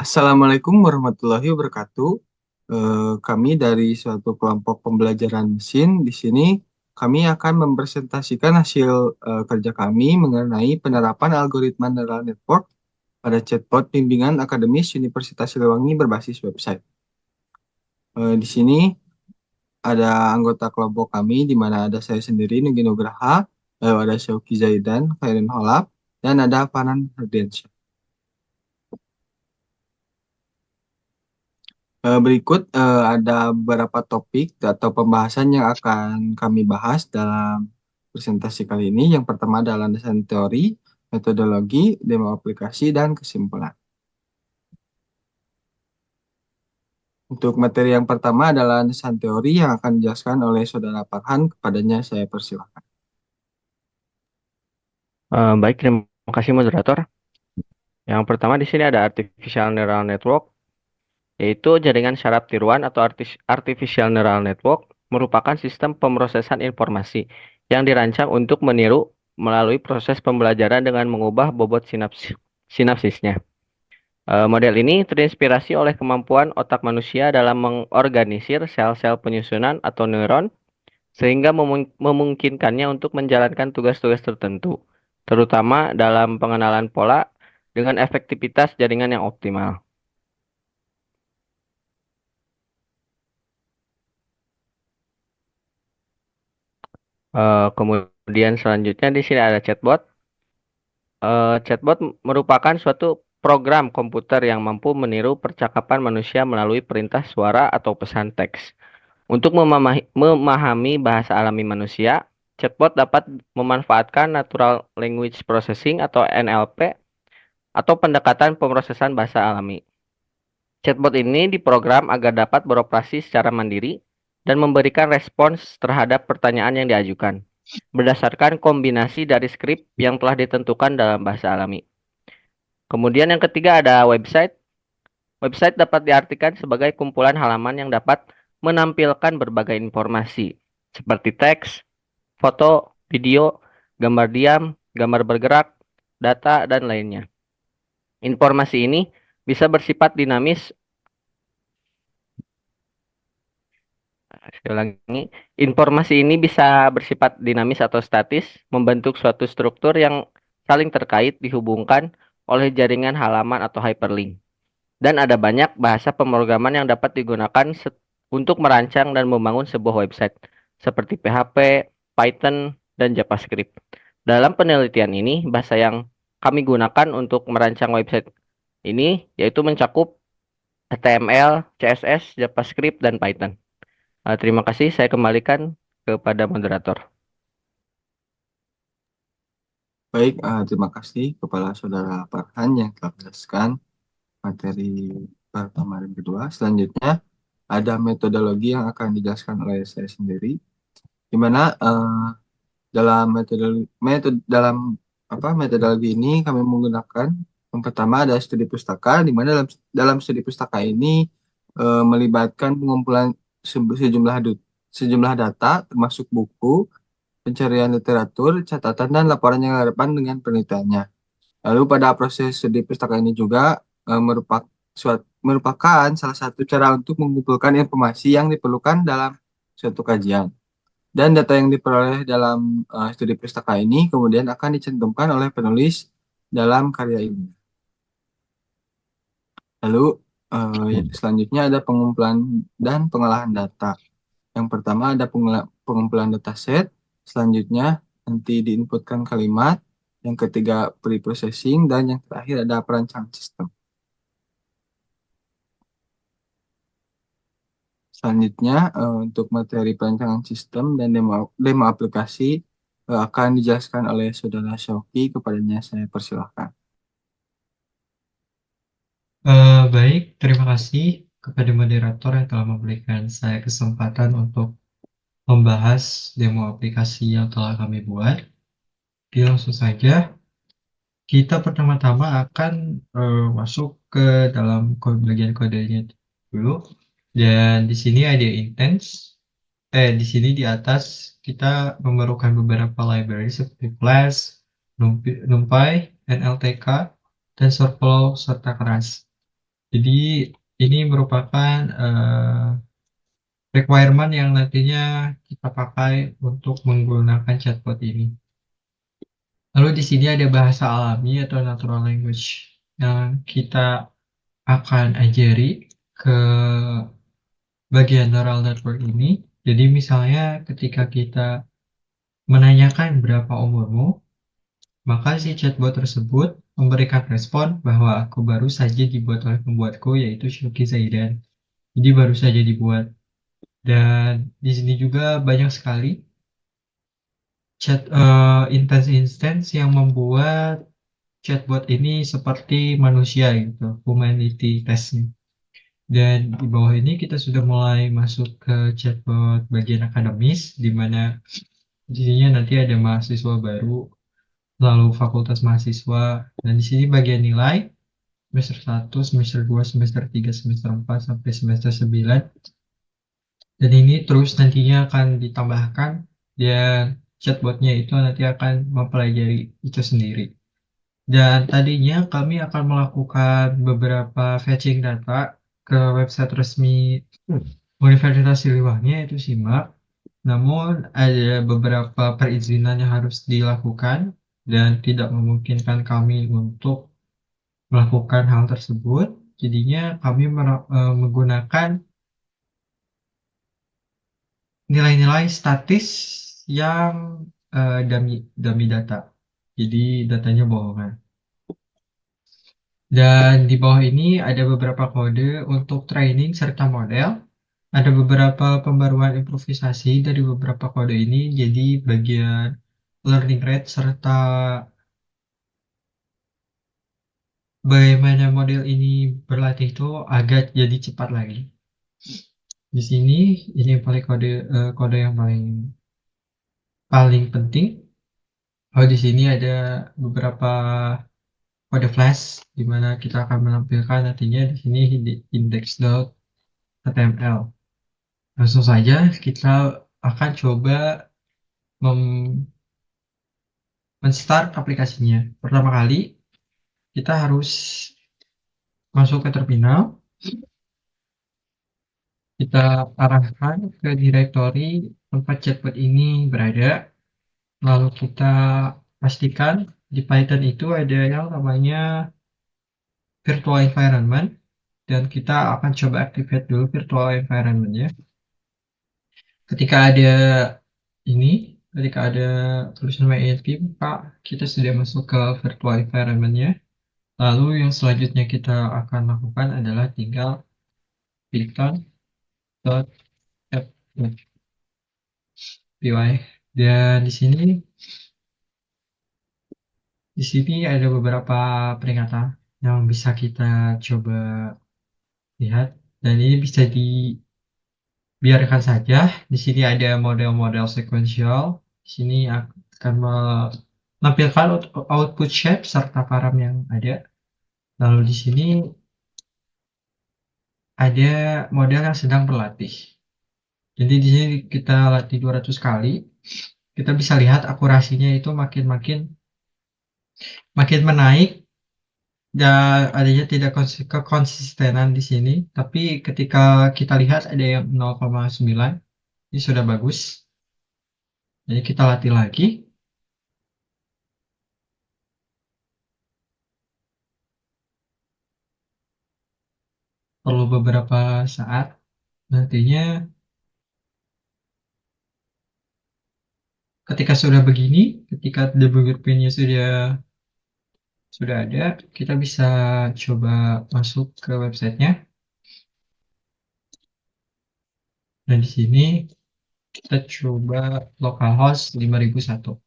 Assalamualaikum warahmatullahi wabarakatuh. Kami dari suatu kelompok pembelajaran mesin. Di sini kami akan mempresentasikan hasil kerja kami mengenai penerapan algoritma neural network pada chatbot bimbingan akademis Universitas Siliwangi berbasis website. Di sini ada anggota kelompok kami, di mana ada saya sendiri, Nugi Nugraha, lalu ada Syauki Zaidan, Khairin Holap, dan ada Fanan Herdiansyah. Berikut ada beberapa topik atau pembahasan yang akan kami bahas dalam presentasi kali ini. Yang pertama adalah landasan teori, metodologi, demo aplikasi, dan kesimpulan. Untuk materi yang pertama adalah landasan teori yang akan dijelaskan oleh Saudara Farhan. Kepadanya saya persilakan. Baik, terima kasih moderator. Yang pertama di sini ada artificial neural network, yaitu jaringan syaraf tiruan atau artificial neural network merupakan sistem pemrosesan informasi yang dirancang untuk meniru melalui proses pembelajaran dengan mengubah bobot sinapsisnya. Model ini terinspirasi oleh kemampuan otak manusia dalam mengorganisir sel-sel penyusunan atau neuron sehingga memungkinkannya untuk menjalankan tugas-tugas tertentu, terutama dalam pengenalan pola dengan efektivitas jaringan yang optimal. Kemudian selanjutnya di sini ada chatbot. Chatbot merupakan suatu program komputer yang mampu meniru percakapan manusia melalui perintah suara atau pesan teks. Untuk memahami bahasa alami manusia, chatbot dapat memanfaatkan Natural Language Processing atau NLP atau pendekatan pemrosesan bahasa alami. Chatbot ini diprogram agar dapat beroperasi secara mandiri dan memberikan respons terhadap pertanyaan yang diajukan, berdasarkan kombinasi dari skrip yang telah ditentukan dalam bahasa alami. Kemudian yang ketiga ada website. Website dapat diartikan sebagai kumpulan halaman yang dapat menampilkan berbagai informasi, seperti teks, foto, video, gambar diam, gambar bergerak, data, dan lainnya. Informasi ini bisa bersifat dinamis. Sekali lagi, informasi ini bisa bersifat dinamis atau statis, membentuk suatu struktur yang saling terkait dihubungkan oleh jaringan halaman atau hyperlink. Dan ada banyak bahasa pemrograman yang dapat digunakan untuk merancang dan membangun sebuah website, seperti PHP, Python, dan JavaScript. Dalam penelitian ini, bahasa yang kami gunakan untuk merancang website ini yaitu mencakup HTML, CSS, JavaScript, dan Python. Terima kasih, saya kembalikan kepada moderator. Baik, terima kasih kepada Saudara Farhan yang telah menjelaskan materi pertama dan kedua. Selanjutnya ada metodologi yang akan dijelaskan oleh saya sendiri, di mana dalam metodologi ini kami menggunakan yang pertama ada studi pustaka, di mana dalam studi pustaka ini melibatkan pengumpulan sejumlah data termasuk buku, pencarian literatur, catatan, dan laporan yang relevan dengan penelitiannya. Lalu pada proses studi pustaka ini juga merupakan salah satu cara untuk mengumpulkan informasi yang diperlukan dalam suatu kajian. Dan data yang diperoleh dalam studi pustaka ini kemudian akan dicantumkan oleh penulis dalam karya ini. Lalu selanjutnya ada pengumpulan dan pengolahan data. Yang pertama ada pengumpulan dataset, selanjutnya nanti diinputkan kalimat, yang ketiga pre-processing, dan yang terakhir ada perancangan sistem. Selanjutnya untuk materi perancangan sistem dan demo aplikasi akan dijelaskan oleh Saudara Syauki. Kepadanya saya persilahkan. Baik, terima kasih kepada moderator yang telah memberikan saya kesempatan untuk membahas demo aplikasi yang telah kami buat. Oke, langsung saja. Kita pertama-tama akan masuk ke dalam bagian kodenya dulu. Dan di sini ada intents. Di sini di atas kita memerlukan beberapa library seperti Flash, NumPy, NLTK, dan Shortflow serta Keras. Jadi ini merupakan requirement yang nantinya kita pakai untuk menggunakan chatbot ini. Lalu di sini ada bahasa alami atau natural language yang kita akan ajari ke bagian neural network ini. Jadi misalnya ketika kita menanyakan berapa umurmu, maka si chatbot tersebut memberikan respon bahwa aku baru saja dibuat oleh pembuatku yaitu Syuki Zaidan. Jadi baru saja dibuat. Dan di sini juga banyak sekali instance yang membuat chatbot ini seperti manusia gitu, humanity testnya. Dan di bawah ini kita sudah mulai masuk ke chatbot bagian akademis, di mana di sini nanti ada mahasiswa baru, lalu fakultas mahasiswa, dan di sini bagian nilai semester 1, semester 2, semester 3, semester 4, sampai semester 9. Dan ini terus nantinya akan ditambahkan, dan chatbotnya itu nanti akan mempelajari itu sendiri. Dan tadinya kami akan melakukan beberapa fetching data ke website resmi Universitas Siliwangi, yaitu SIMAK. Namun ada beberapa perizinan yang harus dilakukan dan tidak memungkinkan kami untuk melakukan hal tersebut. Jadinya kami menggunakan nilai-nilai statis yang dummy data. Jadi datanya bohongan. Dan di bawah ini ada beberapa kode untuk training serta model. Ada beberapa pembaruan improvisasi dari beberapa kode ini. Jadi bagian learning rate serta bagaimana model ini berlatih itu agak jadi cepat lagi. Di sini ini paling kode yang paling penting. Oh, di sini ada beberapa kode flash di mana kita akan menampilkan nantinya di sini di index.html. Langsung saja kita akan coba men-start aplikasinya. Pertama kali kita harus masuk ke terminal, kita arahkan ke directory tempat chatbot ini berada, lalu kita pastikan di Python itu ada yang namanya virtual environment, dan kita akan coba activate dulu virtual environment-nya. Ketika ada ini, ketika ada tulisan WINP, maka kita sudah masuk ke virtual environment-nya. Lalu yang selanjutnya kita akan lakukan adalah tinggal python.py. Dan di sini ada beberapa peringatan yang bisa kita coba lihat, dan ini bisa dibiarkan saja. Di sini ada model-model sequential. Di sini akan menampilkan output shape serta param yang ada. Lalu di sini ada model yang sedang berlatih. Jadi di sini kita latih 200 kali. Kita bisa lihat akurasinya itu makin menaik, dan adanya tidak kekonsistenan di sini. Tapi ketika kita lihat ada yang 0,9, ini sudah bagus. Jadi kita latih lagi. Perlu beberapa saat. Nantinya ketika sudah begini, ketika debugger pinnya sudah ada, kita bisa coba masuk ke websitenya. Dan di sini kita coba localhost 5001.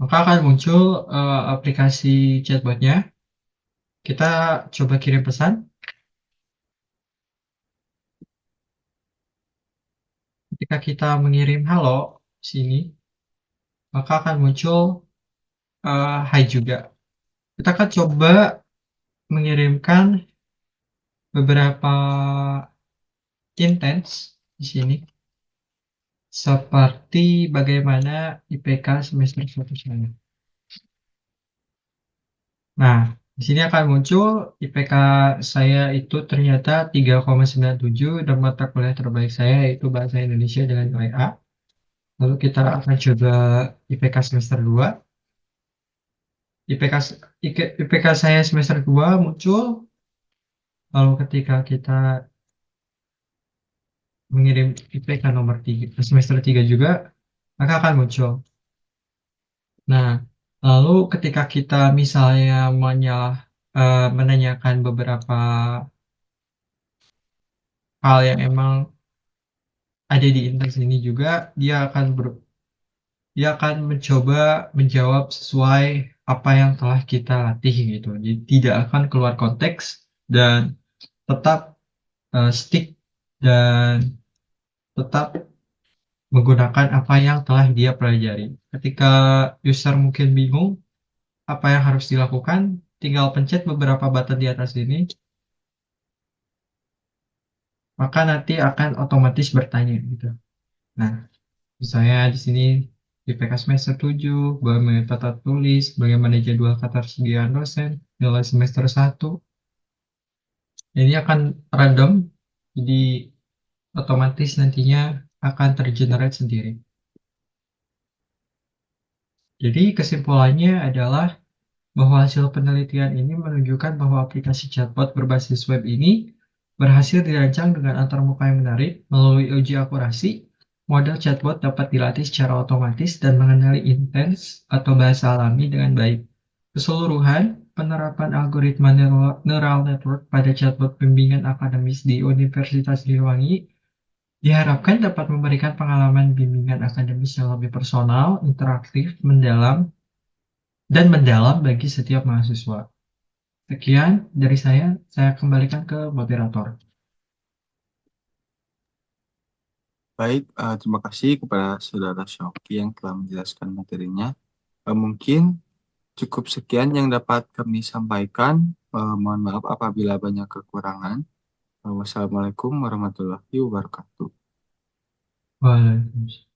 Maka akan muncul aplikasi chatbotnya. Kita coba kirim pesan. Ketika kita mengirim halo sini, maka akan muncul hai juga. Kita akan coba mengirimkan beberapa intents di sini, seperti bagaimana IPK semester 1 saya. Nah, Di sini akan muncul IPK saya itu ternyata 3,97 dan mata kuliah terbaik saya yaitu Bahasa Indonesia dengan nilai A. Lalu kita akan coba IPK semester 2. IPK, IPK saya semester 2 muncul. Lalu ketika kita mengirim IPK nomor 3, semester 3 juga, maka akan muncul. Nah, lalu ketika kita misalnya menanyakan beberapa hal yang emang ada di indeks ini juga, dia akan mencoba menjawab sesuai apa yang telah kita latih gitu. Jadi tidak akan keluar konteks dan tetap stick dan tetap menggunakan apa yang telah dia pelajari. Ketika user mungkin bingung apa yang harus dilakukan, tinggal pencet beberapa button di atas ini, maka nanti akan otomatis bertanya gitu. Nah, misalnya di sini IPK semester 7, bagaimana tata tulis, bagaimana jadwal ketersediaan dosen, nilai semester 1. Ini akan random, jadi otomatis nantinya akan tergenerate sendiri. Jadi kesimpulannya adalah bahwa hasil penelitian ini menunjukkan bahwa aplikasi chatbot berbasis web ini berhasil dirancang dengan antarmuka yang menarik. Melalui uji akurasi, model chatbot dapat dilatih secara otomatis dan mengenali intens atau bahasa alami dengan baik. Keseluruhan, penerapan algoritma neural network pada chatbot bimbingan akademis di Universitas Siliwangi diharapkan dapat memberikan pengalaman bimbingan akademis yang lebih personal, interaktif, mendalam bagi setiap mahasiswa. Sekian dari saya kembalikan ke moderator. Baik, terima kasih kepada Saudara Syauqi yang telah menjelaskan materinya. Mungkin cukup sekian yang dapat kami sampaikan. Mohon maaf apabila banyak kekurangan. Wassalamualaikum warahmatullahi wabarakatuh. Waalaikumsalam.